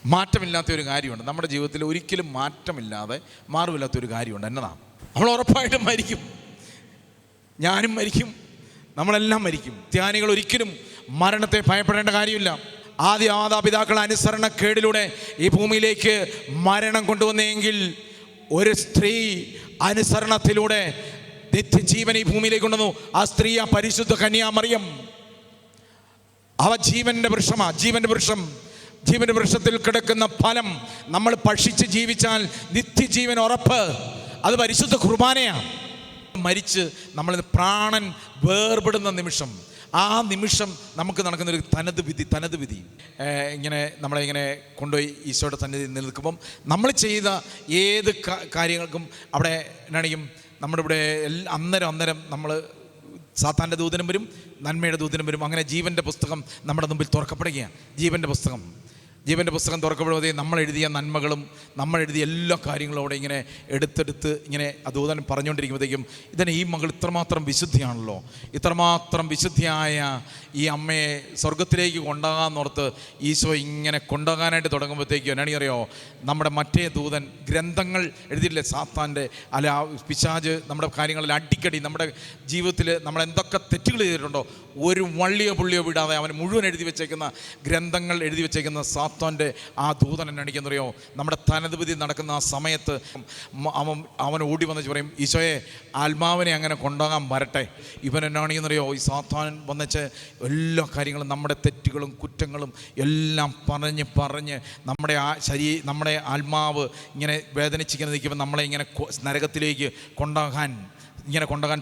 മാറ്റമില്ലാത്തൊരു കാര്യമുണ്ട് നമ്മുടെ ജീവിതത്തിൽ, ഒരിക്കലും മാറ്റമില്ലാതെ മാറുമില്ലാത്തൊരു കാര്യമുണ്ട്. എന്നതാണ്? നമ്മൾ ഉറപ്പായിട്ടും മരിക്കും. ഞാനും മരിക്കും, നമ്മളെല്ലാം മരിക്കും. ധ്യാനികൾ ഒരിക്കലും മരണത്തെ ഭയപ്പെടേണ്ട കാര്യമില്ല. ആദ്യ മാതാപിതാക്കൾ അനുസരണക്കേടിലൂടെ ഈ ഭൂമിയിലേക്ക് മരണം കൊണ്ടുവന്നെങ്കിൽ ഒരു സ്ത്രീ അനുസരണത്തിലൂടെ നിത്യജീവൻ ഈ ഭൂമിയിലേക്ക് കൊണ്ടുവന്നു. ആ സ്ത്രീ ആ പരിശുദ്ധ കന്യാമറിയം. അവ ജീവന്റെ വൃക്ഷമാണ്, ജീവന്റെ വൃക്ഷം. ജീവന്റെ വൃക്ഷത്തിൽ കിടക്കുന്ന ഫലം നമ്മൾ ഭക്ഷിച്ച് ജീവിച്ചാൽ നിത്യജീവൻ ഉറപ്പ്. അത് പരിശുദ്ധ കുർബാനയാണ്. മരിച്ച് നമ്മൾ പ്രാണൻ വേർപെടുന്ന നിമിഷം, ആ നിമിഷം നമുക്ക് നടക്കുന്നൊരു തനത് വിധി ഇങ്ങനെ നമ്മളെ ഇങ്ങനെ കൊണ്ടുപോയി ഈശോയുടെ സന്നിധി നിൽക്കുമ്പം നമ്മൾ ചെയ്ത ഏത് കാര്യങ്ങൾക്കും അവിടെ എന്നാണെങ്കിലും നമ്മുടെ ഇവിടെ അന്നേരം നമ്മൾ സാത്താൻ്റെ ദൂതനും വരും, നന്മയുടെ ദൂതനും വരും. അങ്ങനെ ജീവൻ്റെ പുസ്തകം നമ്മുടെ മുമ്പിൽ തുറക്കപ്പെടുകയാണ്. ജീവൻ്റെ പുസ്തകം തുറക്കപ്പെടുമ്പോഴേ നമ്മൾ എഴുതിയ നന്മകളും നമ്മൾ എഴുതിയ എല്ലാ കാര്യങ്ങളും അവിടെ ഇങ്ങനെ എടുത്തെടുത്ത് ഇങ്ങനെ ദൂതൻ പറഞ്ഞുകൊണ്ടിരിക്കുമ്പോഴത്തേക്കും ഇതിനെ ഈ മകൾ ഇത്രമാത്രം വിശുദ്ധിയാണല്ലോ, ഇത്രമാത്രം വിശുദ്ധിയായ ഈ അമ്മയെ സ്വർഗത്തിലേക്ക് കൊണ്ടുപോകാമെന്നോർത്ത് ഈശോ ഇങ്ങനെ കൊണ്ടുപോകാനായിട്ട് തുടങ്ങുമ്പോഴത്തേക്കും എന്നാണെങ്കിൽ അറിയോ, നമ്മുടെ മറ്റേ ദൂതൻ ഗ്രന്ഥങ്ങൾ എഴുതിയില്ലേ സാത്താൻ്റെ അല്ല പിശാച് നമ്മുടെ കാര്യങ്ങളിൽ അടിക്കടി നമ്മുടെ ജീവിതത്തിൽ നമ്മൾ എന്തൊക്കെ തെറ്റുകൾ ചെയ്തിട്ടുണ്ടോ ഒരു വള്ളിയോ പുള്ളിയോ വിടാതെ അവൻ മുഴുവൻ എഴുതി വെച്ചേക്കുന്ന ഗ്രന്ഥങ്ങൾ എഴുതി വെച്ചേക്കുന്ന സാത്താൻ്റെ ആ ദൂതൻ എന്നാണിക്കെന്നറിയോ, നമ്മുടെ തനതുവിധി നടക്കുന്ന ആ സമയത്ത് അവൻ ഓടി വന്നിച്ച് പറയും, ഈശോയെ ആത്മാവിനെ അങ്ങനെ കൊണ്ടുപോകാൻ വരട്ടെ. ഇവൻ എന്നാണെന്നറിയോ, ഈ സാത്താൻ വന്നിച്ച് എല്ലാ കാര്യങ്ങളും നമ്മുടെ തെറ്റുകളും കുറ്റങ്ങളും എല്ലാം പറഞ്ഞ് നമ്മുടെ ആത്മാവ് ഇങ്ങനെ വേദനിച്ചിങ്ങനെ നിൽക്കുമ്പോൾ നമ്മളെ ഇങ്ങനെ നരകത്തിലേക്ക് കൊണ്ടുപോകാൻ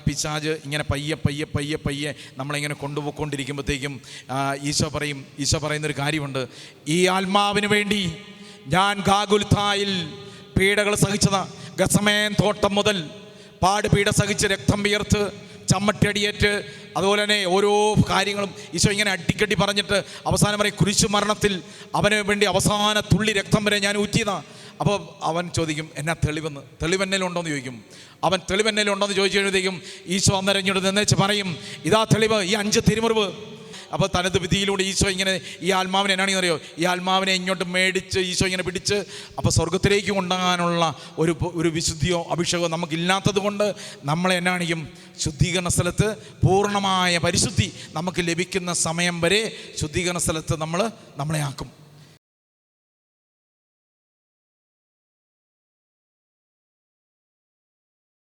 പിശാച് ഇങ്ങനെ പയ്യെ നമ്മളിങ്ങനെ കൊണ്ടുപോയിക്കൊണ്ടിരിക്കുമ്പോഴത്തേക്കും ഈശോ പറയുന്നൊരു കാര്യമുണ്ട്, ഈ ആത്മാവിന് വേണ്ടി ഞാൻ ഗാഗുൽത്തായിൽ പീഡകൾ സഹിച്ചതാ. ഗസമേൻ തോട്ടം മുതൽ പാടുപീഡ സഹിച്ച് രക്തം വിയർത്ത് ചമ്മട്ടടിയേറ്റ് അതുപോലെ തന്നെ ഓരോ കാര്യങ്ങളും ഈശോ ഇങ്ങനെ അടിക്കടി പറഞ്ഞിട്ട് അവസാനം വരെ കുരിശു മരണത്തിൽ അവന് വേണ്ടി അവസാന തുള്ളി രക്തം വരെ ഞാൻ ഊറ്റിയതാ. അപ്പോൾ അവൻ ചോദിക്കും, എന്നാ തെളിവെന്നേലുണ്ടോയെന്ന് ചോദിക്കും. അവൻ തെളിവെന്നേലുണ്ടോയെന്ന് ചോദിച്ചു കഴിയുമ്പോഴത്തേക്കും ഈശോ അന്നേരം ഇങ്ങോട്ട് നിന്നേച്ച് പറയും, ഇതാ തെളിവ്, ഈ 5 തിരുമുറിവ്. അപ്പോൾ തനത് വിധിയിലൂടെ ഈശോ ഇങ്ങനെ ഈ ആത്മാവിനെ എന്നാണെന്ന് അറിയോ, ഈ ആത്മാവിനെ ഇങ്ങോട്ട് മേടിച്ച് ഈശോ ഇങ്ങനെ പിടിച്ച് അപ്പോൾ സ്വർഗത്തിലേക്ക് കൊണ്ടുപോകാനുള്ള ഒരു വിശുദ്ധിയോ അഭിഷേകമോ നമുക്കില്ലാത്തത് കൊണ്ട് നമ്മളെ എന്നാണെങ്കിലും ശുദ്ധീകരണ സ്ഥലത്ത് പൂർണ്ണമായ പരിശുദ്ധി നമുക്ക് ലഭിക്കുന്ന സമയം വരെ ശുദ്ധീകരണ സ്ഥലത്ത് നമ്മളെ ആക്കും.